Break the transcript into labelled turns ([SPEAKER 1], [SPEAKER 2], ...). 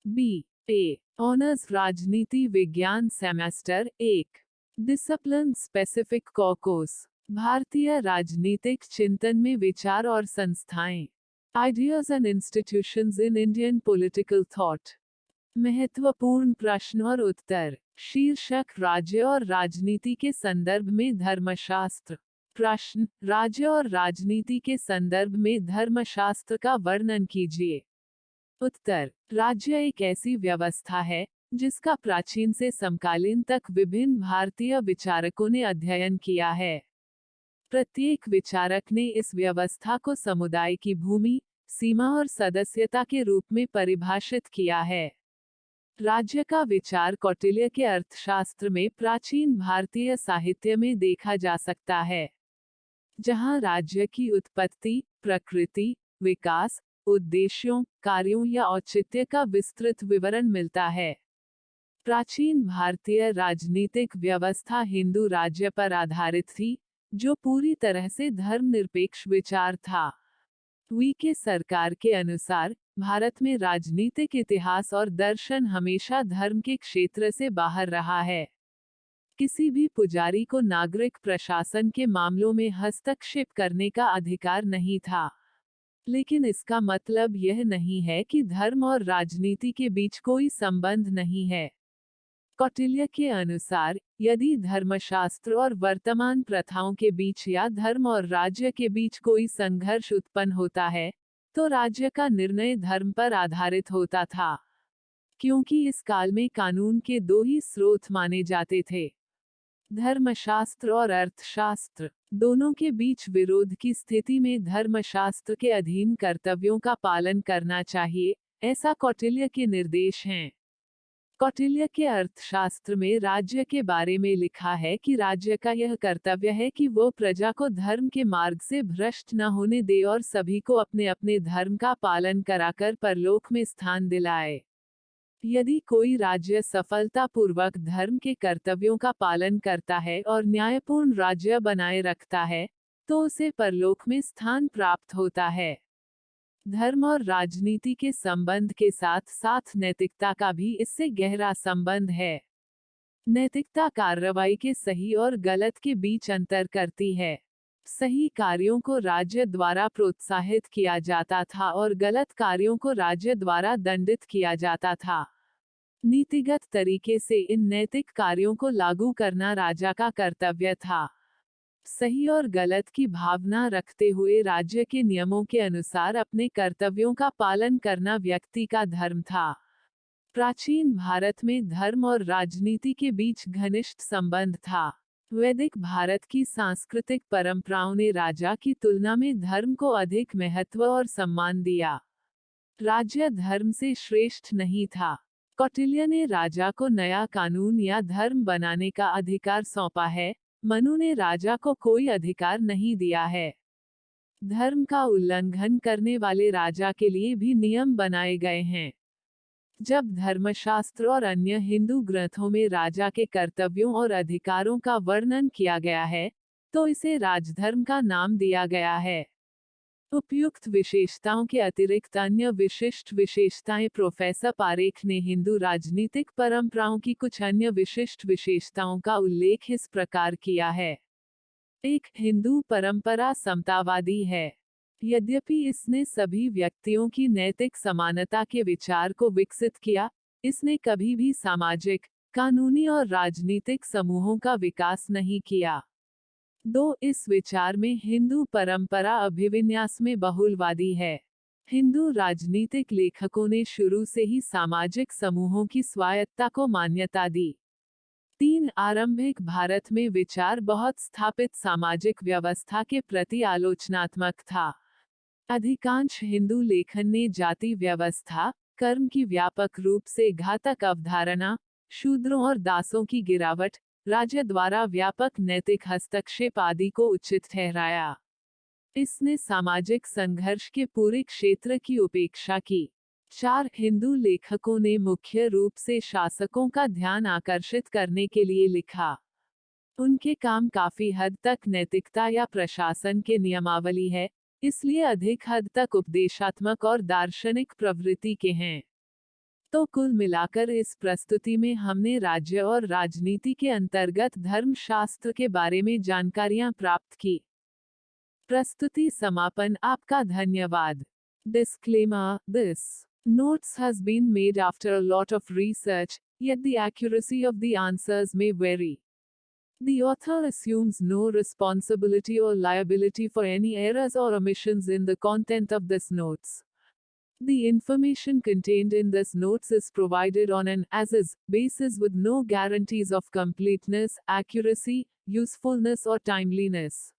[SPEAKER 1] B A honours राजनीति विज्ञान semester 1 discipline specific course भारतीय राजनीतिक चिंतन में विचार और संस्थाएं ideas and institutions in Indian political thought महत्वपूर्ण प्रश्न और उत्तर शीर्षक राज्य और राजनीति के संदर्भ में धर्मशास्त्र प्रश्न राज्य और राजनीति के संदर्भ में धर्मशास्त्र का वर्णन कीजिए उत्तर राज्य एक ऐसी व्यवस्था है जिसका प्राचीन से समकालीन तक विभिन्न भारतीय विचारकों ने अध्ययन किया है। प्रत्येक विचारक ने इस व्यवस्था को समुदाय की भूमि, सीमा और सदस्यता के रूप में परिभाषित किया है। राज्य का विचार कौटिल्य के अर्थशास्त्र में प्राचीन भारतीय साहित्य में देखा जा सकता है, जहां राज्य की उत्पत्ति, प्रकृति, विकास, उद्देश्यों, कार्यों या औचित्य का विस्तृत विवरण मिलता है। प्राचीन भारतीय राजनीतिक व्यवस्था हिंदू राज्य पर आधारित थी, जो पूरी तरह से धर्मनिरपेक्ष विचार था। के सरकार के अनुसार भारत में राजनीतिक इतिहास और दर्शन हमेशा धर्म के क्षेत्र से बाहर रहा है। किसी भी पुजारी को नागरिक प्रशासन के मामलों में हस्तक्षेप करने का अधिकार नहीं था। लेकिन इसका मतलब यह नहीं है कि धर्म और राजनीति के बीच कोई संबंध नहीं है। कौटिल्य के अनुसार, यदि धर्मशास्त्र और वर्तमान प्रथाओं के बीच या धर्म और राज्य के बीच कोई संघर्ष उत्पन्न होता है, तो राज्य का निर्णय धर्म पर आधारित होता था, क्योंकि इस काल में कानून के दो ही स्रोत माने जाते थे, धर्मशास्त्र और अर्थशास्त्र। दोनों के बीच विरोध की स्थिति में धर्मशास्त्र के अधीन कर्तव्यों का पालन करना चाहिए, ऐसा कौटिल्य के निर्देश हैं। कौटिल्य के अर्थशास्त्र में राज्य के बारे में लिखा है कि राज्य का यह कर्तव्य है कि वो प्रजा को धर्म के मार्ग से भ्रष्ट न होने दे और सभी को अपने अपने धर्म का पालन कराकर परलोक में स्थान दिलाए। यदि कोई राज्य सफलतापूर्वक धर्म के कर्तव्यों का पालन करता है और न्यायपूर्ण राज्य बनाए रखता है, तो उसे परलोक में स्थान प्राप्त होता है। धर्म और राजनीति के संबंध के साथ साथ नैतिकता का भी इससे गहरा संबंध है। नैतिकता कार्रवाई के सही और गलत के बीच अंतर करती है। सही कार्यों को राज्य द्वारा प्रोत्साहित किया जाता था और गलत कार्यों को राज्य द्वारा दंडित किया जाता था। नीतिगत तरीके से इन नैतिक कार्यों को लागू करना राजा का कर्तव्य था। सही और गलत की भावना रखते हुए राज्य के नियमों के अनुसार अपने कर्तव्यों का पालन करना व्यक्ति का धर्म था। प्राचीन भारत में धर्म और राजनीति के बीच घनिष्ठ संबंध था। वैदिक भारत की सांस्कृतिक परंपराओं ने राजा की तुलना में धर्म को अधिक महत्व और सम्मान दिया। राज्य धर्म से श्रेष्ठ नहीं था। कौटिल्य ने राजा को नया कानून या धर्म बनाने का अधिकार सौंपा है, मनु ने राजा को कोई अधिकार नहीं दिया है। धर्म का उल्लंघन करने वाले राजा के लिए भी नियम बनाए गए हैं। जब धर्मशास्त्र और अन्य हिंदू ग्रंथों में राजा के कर्तव्यों और अधिकारों का वर्णन किया गया है, तो इसे राजधर्म का नाम दिया गया है। उपयुक्त विशेषताओं के अतिरिक्त अन्य विशिष्ट विशेषताएं प्रोफेसर पारेख ने हिंदू राजनीतिक परंपराओं की कुछ अन्य विशिष्ट विशेषताओं का उल्लेख इस प्रकार किया है। 1. हिंदू परंपरा समतावादी है। यद्यपि इसने सभी व्यक्तियों की नैतिक समानता के विचार को विकसित किया, इसने कभी भी सामाजिक, कानूनी और राजनीतिक समूहों का विकास नहीं किया। 2. इस विचार में हिंदू परंपरा अभिविन्यास में बहुलवादी है। हिंदू राजनीतिक लेखकों ने शुरू से ही सामाजिक समूहों की स्वायत्तता को मान्यता दी। 3. आरंभिक भारत में विचार बहुत स्थापित सामाजिक व्यवस्था के प्रति आलोचनात्मक था। अधिकांश हिंदू लेखन ने जाति व्यवस्था, कर्म की व्यापक रूप से घातक अवधारणा, शूद्रों और दासों की गिरावट, राज्य द्वारा व्यापक नैतिक हस्तक्षेप आदि को उचित ठहराया। इसने सामाजिक संघर्ष के पूरे क्षेत्र की उपेक्षा की। 4. हिंदू लेखकों ने मुख्य रूप से शासकों का ध्यान आकर्षित करने के लिए लिखा। उनके काम काफी हद तक नैतिकता या प्रशासन के नियमावली है, इसलिए अधिक हद तक उपदेशात्मक और दार्शनिक प्रवृत्ति के हैं। तो कुल मिलाकर इस प्रस्तुति में हमने राज्य और राजनीति के अंतर्गत धर्मशास्त्र के बारे में जानकारियां प्राप्त की। प्रस्तुति समापन। आपका धन्यवाद। Disclaimer: This notes has been made after a lot of research, yet the accuracy of the answers may vary. The author assumes no responsibility or liability for any errors or omissions in the content of this notes. The information contained in this notes is provided on an as-is basis with no guarantees of completeness, accuracy, usefulness or timeliness.